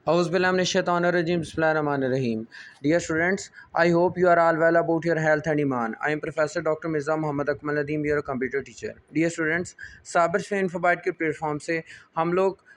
Auzubillahiminash-shaytanir-rajim. Bismillahir-rahmanir-rahim. Dear students, I hope you are all well about your health and iman. I am Professor Dr. Mirza Muhammad Akmal Nadeem, your computer teacher. Dear students, Sabir से इन्फोबाइट के platform से हम लोग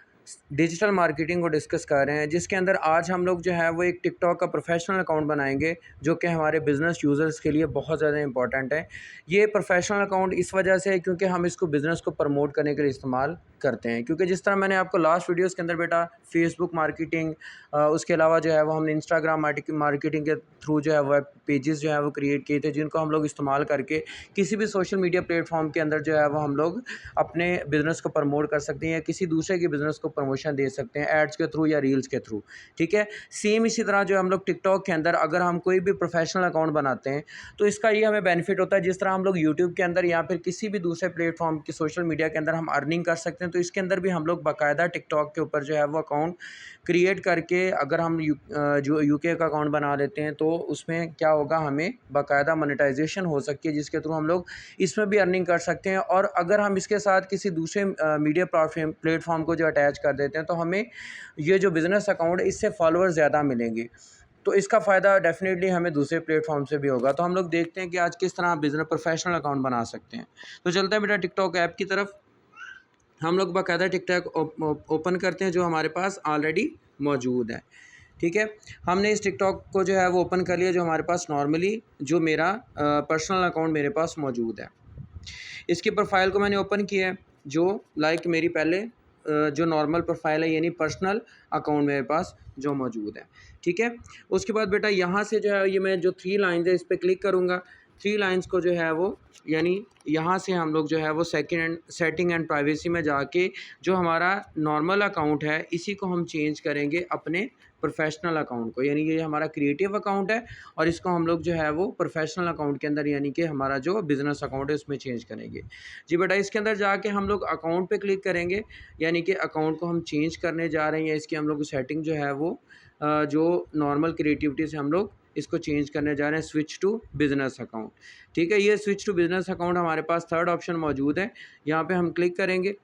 digital marketing को discuss कर रहे हैं, जिसके अंदर आज हम लोग जो है वो एक टिकटॉक का प्रोफेशनल अकाउंट बनाएंगे, जो कि हमारे बिज़नेस यूज़र्स के लिए बहुत ज़्यादा इंपॉर्टेंट है। ये प्रोफेशनल अकाउंट इस वजह से है क्योंकि हम इसको बिज़नेस को प्रमोट करने के लिए इस्तेमाल करते हैं, क्योंकि जिस तरह मैंने आपको लास्ट वीडियोस के अंदर बेटा फेसबुक मार्केटिंग, उसके अलावा जो है वो हमने इंस्टाग्राम मार्केटिंग के थ्रू जो है वेब पेजेस जो है वो क्रिएट किए थे, जिनको हम लोग इस्तेमाल करके किसी भी सोशल मीडिया प्लेटफॉर्म के अंदर जो है वो हम लोग अपने बिज़नेस को प्रमोट कर सकते हैं या किसी दूसरे के बिज़नेस को प्रमोशन दे सकते हैं एड्स के थ्रू या रील्स के थ्रू। ठीक है, सेम इसी तरह जो हम लोग टिकटॉक के अंदर अगर हम कोई भी प्रोफेशनल अकाउंट बनाते हैं तो इसका ये हमें बेनिफिट होता है, जिस तरह हम लोग यूट्यूब के अंदर या फिर किसी भी दूसरे प्लेटफॉर्म की सोशल मीडिया के अंदर हम अर्निंग कर सकते हैं, तो इसके अंदर भी हम लोग बाकायदा टिकटॉक के ऊपर जो है वो अकाउंट क्रिएट करके अगर हम जो यूके का अकाउंट बना लेते हैं तो उसमें क्या होगा, हमें बाकायदा मोनेटाइजेशन हो सकती है, जिसके थ्रू हम लोग इसमें भी अर्निंग कर सकते हैं। और अगर हम इसके साथ किसी दूसरे मीडिया प्लेटफॉर्म को जो अटैच कर देते हैं तो हमें ये जो बिज़नेस अकाउंट है इससे फॉलोअर्स ज़्यादा मिलेंगे, तो इसका फ़ायदा डेफ़िनेटली हमें दूसरे प्लेटफॉर्म से भी होगा। तो हम लोग देखते हैं कि आज किस तरह बिज़नेस प्रोफेशनल अकाउंट बना सकते हैं। तो चलते हैं बेटा टिकटॉक ऐप की तरफ। हम लोग बाकायदा टिकटॉक ओपन करते हैं जो हमारे पास ऑलरेडी मौजूद है। ठीक है, हमने इस टिकटॉक को जो है वो ओपन कर लिया, जो हमारे पास नॉर्मली जो मेरा पर्सनल अकाउंट मेरे पास मौजूद है। इसकी प्रोफाइल को मैंने ओपन किया है, जो लाइक मेरी पहले जो नॉर्मल प्रोफाइल है, यानी पर्सनल अकाउंट मेरे पास जो मौजूद है। ठीक है, उसके बाद बेटा यहाँ से जो है ये मैं जो 3 लाइन्स है इस पर क्लिक करूँगा। 3 लाइन्स को जो है वो यानी यहाँ से हम लोग जो है वो सेटिंग एंड प्राइवेसी में जाके जो हमारा नॉर्मल अकाउंट है इसी को हम चेंज करेंगे अपने प्रोफेशनल अकाउंट को, यानी ये हमारा क्रिएटिव अकाउंट है और इसको हम लोग जो है वो प्रोफेशनल अकाउंट के अंदर यानी कि हमारा जो बिज़नेस अकाउंट है उसमें चेंज करेंगे। जी बेटा, इसके अंदर जाके हम लोग अकाउंट पे क्लिक करेंगे, यानी कि अकाउंट को हम चेंज करने जा रहे हैं। इसकी हम लोग सेटिंग जो है वो जो नॉर्मल क्रिएटिविटी से हम लोग इसको चेंज करने जा रहे हैं, स्विच टू बिज़नेस अकाउंट। ठीक है, ये स्विच टू बिज़नेस अकाउंट हमारे पास थर्ड ऑप्शन मौजूद है, यहाँ पे हम क्लिक करेंगे।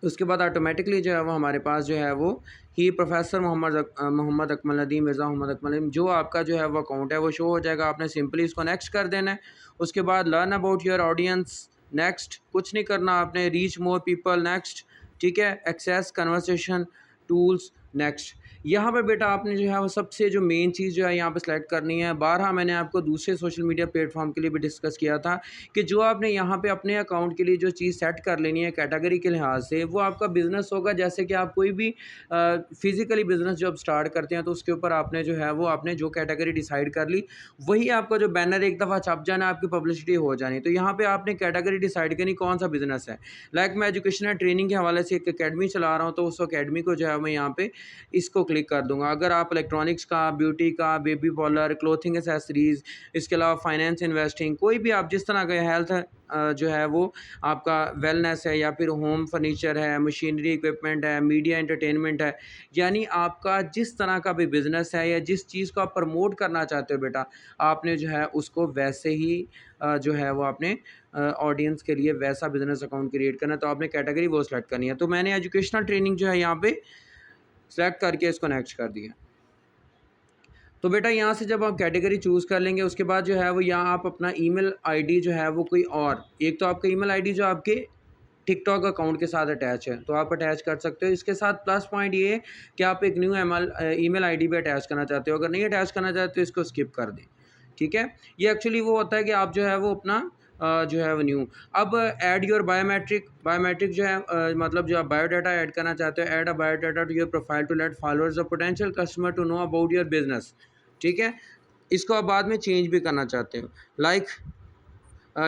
उसके बाद ऑटोमेटिकली जो है वो हमारे पास जो है वो ही प्रोफेसर मोहम्मद अकमल नदीम, मिर्ज़ा मोहम्मद अकमल नदीम, जो आपका जो है वो अकाउंट है वो शो हो जाएगा। आपने सिंपली इसको नेक्स्ट कर देना है। उसके बाद learn about your audience, next, कुछ नहीं करना आपने। Reach more people, next. ठीक है, एक्सेस कन्वर्सेशन टूल्स, नेक्स्ट। यहाँ पे बेटा आपने जो है वो सबसे जो मेन चीज़ जो है यहाँ पे सिलेक्ट करनी है। बारहा मैंने आपको दूसरे सोशल मीडिया प्लेटफॉर्म के लिए भी डिस्कस किया था कि जो आपने यहाँ पे अपने अकाउंट के लिए जो चीज़ सेट कर लेनी है कैटेगरी के लिहाज से, वो आपका बिज़नेस होगा। जैसे कि आप कोई भी फिज़िकली बिज़नेस जब स्टार्ट करते हैं तो उसके ऊपर आपने जो है वो आपने जो कैटेगरी डिसाइड कर ली, वही आपका जो बैनर एक दफ़ा छप जाना, आपकी पब्लिसिटी हो जानी। तो यहाँ पे आपने कैटेगरी डिसाइड करनी कौन सा बिज़नेस है। लाइक मैं एजुकेशन एंड ट्रेनिंग के हवाले से एक अकेडमी चला रहा हूँ, तो उस अकेडमी को जो है मैं यहाँ पे इसको क्लिक कर दूँगा। अगर आप इलेक्ट्रॉनिक्स का, ब्यूटी का, बेबी पार्लर, क्लोथिंग एक्सेसरीज़, इसके अलावा फाइनेंस, इन्वेस्टिंग, कोई भी आप जिस तरह का हेल्थ जो है वो आपका वेलनेस है, या फिर होम फर्नीचर है, मशीनरी इक्विपमेंट है, मीडिया एंटरटेनमेंट है, यानी आपका जिस तरह का भी बिज़नेस है या जिस चीज़ को आप प्रमोट करना चाहते हो बेटा, आपने जो है उसको वैसे ही जो है वो आपने ऑडियंस के लिए वैसा बिज़नेस अकाउंट क्रिएट करना है। तो आपने कैटेगरी वो सिलेक्ट करनी है। तो मैंने एजुकेशनल ट्रेनिंग जो है यहाँ पे सेलेक्ट करके इसको नेक्स्ट कर दिया। तो बेटा यहाँ से जब आप कैटेगरी चूज़ कर लेंगे, उसके बाद जो है वो यहाँ आप अपना ईमेल आईडी जो है वो कोई और, एक तो आपका ईमेल आईडी जो आपके टिकटॉक अकाउंट के साथ अटैच है तो आप अटैच कर सकते हो। इसके साथ प्लस पॉइंट ये है कि आप एक न्यू ईमेल आईडी भी अटैच करना चाहते हो। अगर नहीं अटैच करना चाहते तो इसको स्किप कर दें। ठीक है, ये एक्चुअली वो होता है कि आप जो है वो अपना जो है वो न्यू। अब ऐड योर बायोमेट्रिक जो है मतलब जो आप बायोडाटा ऐड करना चाहते हो, add a biodata to your profile to let followers और potential customer to know about your business. ठीक है, इसको आप बाद में चेंज भी करना चाहते हो। लाइक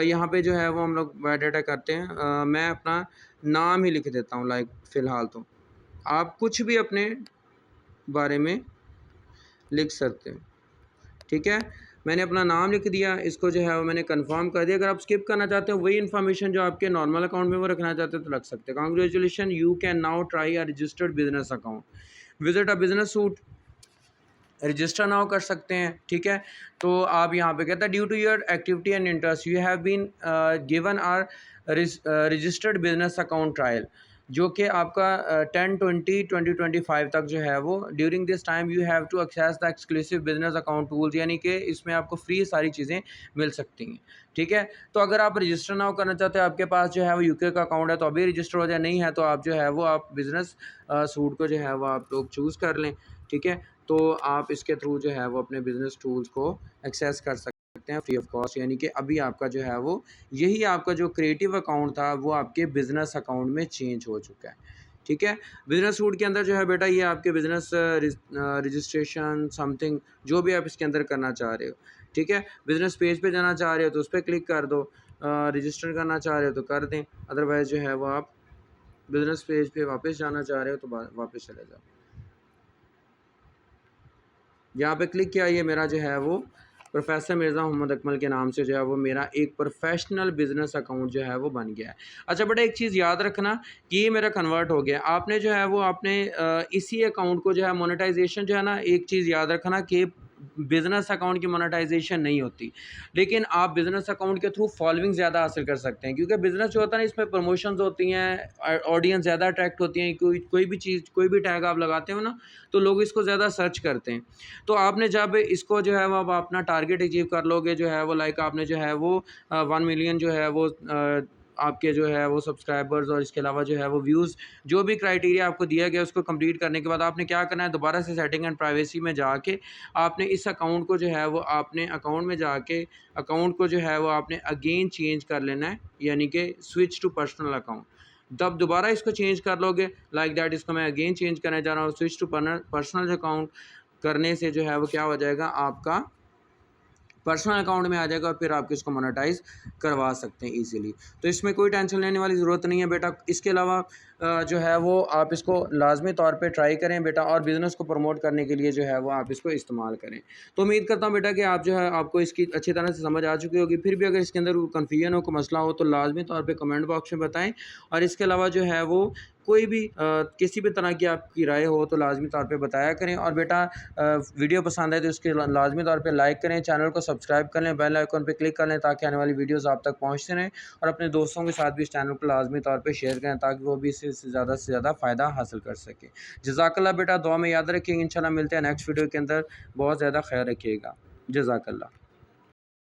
यहाँ पे जो है वो हम लोग बायोडाटा करते हैं। मैं अपना नाम ही लिख देता हूँ, लाइक फ़िलहाल तो आप कुछ भी अपने बारे में लिख सकते हो। ठीक है, मैंने अपना नाम लिख दिया, इसको जो है वो मैंने कंफर्म कर दिया। अगर आप स्किप करना चाहते हो वही इन्फॉर्मेशन जो आपके नॉर्मल अकाउंट में वो रखना चाहते हो तो रख सकते हैं। Congratulation, you can now try a registered business account, visit a business suit, register now कर सकते हैं। ठीक है, तो आप यहाँ पे कहता है due to your activity and interest you have been given a registered business account trial. जो कि आपका 10/20/2025 तक जो है वो during this time you have to access the exclusive business account tools, यानी कि इसमें आपको फ्री सारी चीज़ें मिल सकती हैं। ठीक है, तो अगर आप रजिस्टर ना करना चाहते हो, आपके पास जो है वो यूके का अकाउंट है तो अभी रजिस्टर हो जाए, नहीं है तो आप जो है वो आप बिज़नेस सूट को जो है वो आप लोग चूज़ कर लें। ठीक है, तो आप इसके थ्रू जो है वो अपने बिज़नेस टूल्स को एक्सेस कर सकते हैं फ्री ऑफ कॉस्ट, यानी कि अभी आपका जो है वो यही आपका जो क्रिएटिव अकाउंट था वो आपके बिज़नेस अकाउंट में चेंज हो चुका है। ठीक है, बिज़नेस सूट के अंदर जो है बेटा ये आपके बिज़नेस रजिस्ट्रेशन समथिंग जो भी आप इसके अंदर करना चाह रहे हो। ठीक है, बिज़नेस पेज पे जाना चाह रहे हो तो उस पर क्लिक कर दो, रजिस्टर करना चाह रहे हो तो कर दें, अदरवाइज़ जो है वो आप बिज़नेस पेज पे वापस जाना चाह रहे हो तो वापस चले जाओ। यहाँ पे क्लिक किया, ये मेरा जो है वो प्रोफेसर मिर्ज़ा मोहम्मद अकमल के नाम से जो है वो मेरा एक प्रोफेशनल बिज़नेस अकाउंट जो है वो बन गया है। अच्छा बेटा, एक चीज़ याद रखना कि ये मेरा कन्वर्ट हो गया। आपने जो है वो आपने इसी अकाउंट को जो है मोनेटाइजेशन जो है ना, एक चीज़ याद रखना कि बिज़नेस अकाउंट की मोनेटाइजेशन नहीं होती, लेकिन आप बिज़नेस अकाउंट के थ्रू फॉलोइंग ज़्यादा हासिल कर सकते हैं, क्योंकि बिज़नेस जो होता है ना इसमें प्रमोशंस होती हैं, ऑडियंस ज़्यादा अट्रैक्ट होती हैं। कोई भी चीज़, कोई भी टैग आप लगाते हो ना तो लोग इसको ज़्यादा सर्च करते हैं। तो आपने जब इसको जो है वो अब अपना टारगेट अचीव कर लोगे, जो है वो लाइक आपने जो है वो 1 मिलियन जो है वो आपके जो है वो सब्सक्राइबर्स और इसके अलावा जो है वो व्यूज़, जो भी क्राइटेरिया आपको दिया गया उसको कंप्लीट करने के बाद आपने क्या करना है, दोबारा से सेटिंग एंड प्राइवेसी में जाके आपने इस अकाउंट को जो है वो आपने अकाउंट में जाके अकाउंट को जो है वो आपने अगेन चेंज कर लेना है, यानी कि स्विच टू पर्सनल अकाउंट। तब दोबारा इसको चेंज कर लोगे लाइक दैट, इसको मैं अगेन चेंज करने जा रहा हूँ, स्विच टू पर्सनल अकाउंट करने से जो है वो क्या हो जाएगा, आपका पर्सनल अकाउंट में आ जाएगा और फिर आप इसको मोनेटाइज़ करवा सकते हैं ईज़िली। तो इसमें कोई टेंशन लेने वाली ज़रूरत नहीं है बेटा। इसके अलावा जो है वो आप इसको लाज़मी तौर पे ट्राई करें बेटा, और बिज़नेस को प्रमोट करने के लिए जो है वो आप इसको इस्तेमाल करें। तो उम्मीद करता हूँ बेटा कि आप जो है आपको इसकी अच्छी तरह से समझ आ चुकी होगी। फिर भी अगर इसके अंदर कोई कन्फ्यूजन हो, कोई मसला हो तो लाज़मी तौर पे कमेंट बॉक्स में बताएँ, और इसके अलावा जो है वो कोई भी किसी भी तरह की आपकी राय हो तो लाज़मी तौर पे बताया करें। और बेटा वीडियो पसंद आए तो इसके लाज़मी तौर पे लाइक करें, चैनल को सब्सक्राइब कर लें, बेल आइकन पे क्लिक कर लें ताकि आने वाली वीडियोज़ आप तक पहुँचते रहें, और अपने दोस्तों के साथ भी इस चैनल को लाज़मी तौर पे शेयर करें ताकि वो भी इससे से ज़्यादा फ़ायदा हासिल कर सकें। जज़ाकल्लाह बेटा, दुआ में याद रखिए, इंशाल्लाह मिलते हैं नेक्स्ट वीडियो के अंदर। बहुत ज़्यादा ख़्याल रखिएगा। जज़ाकल्लाह।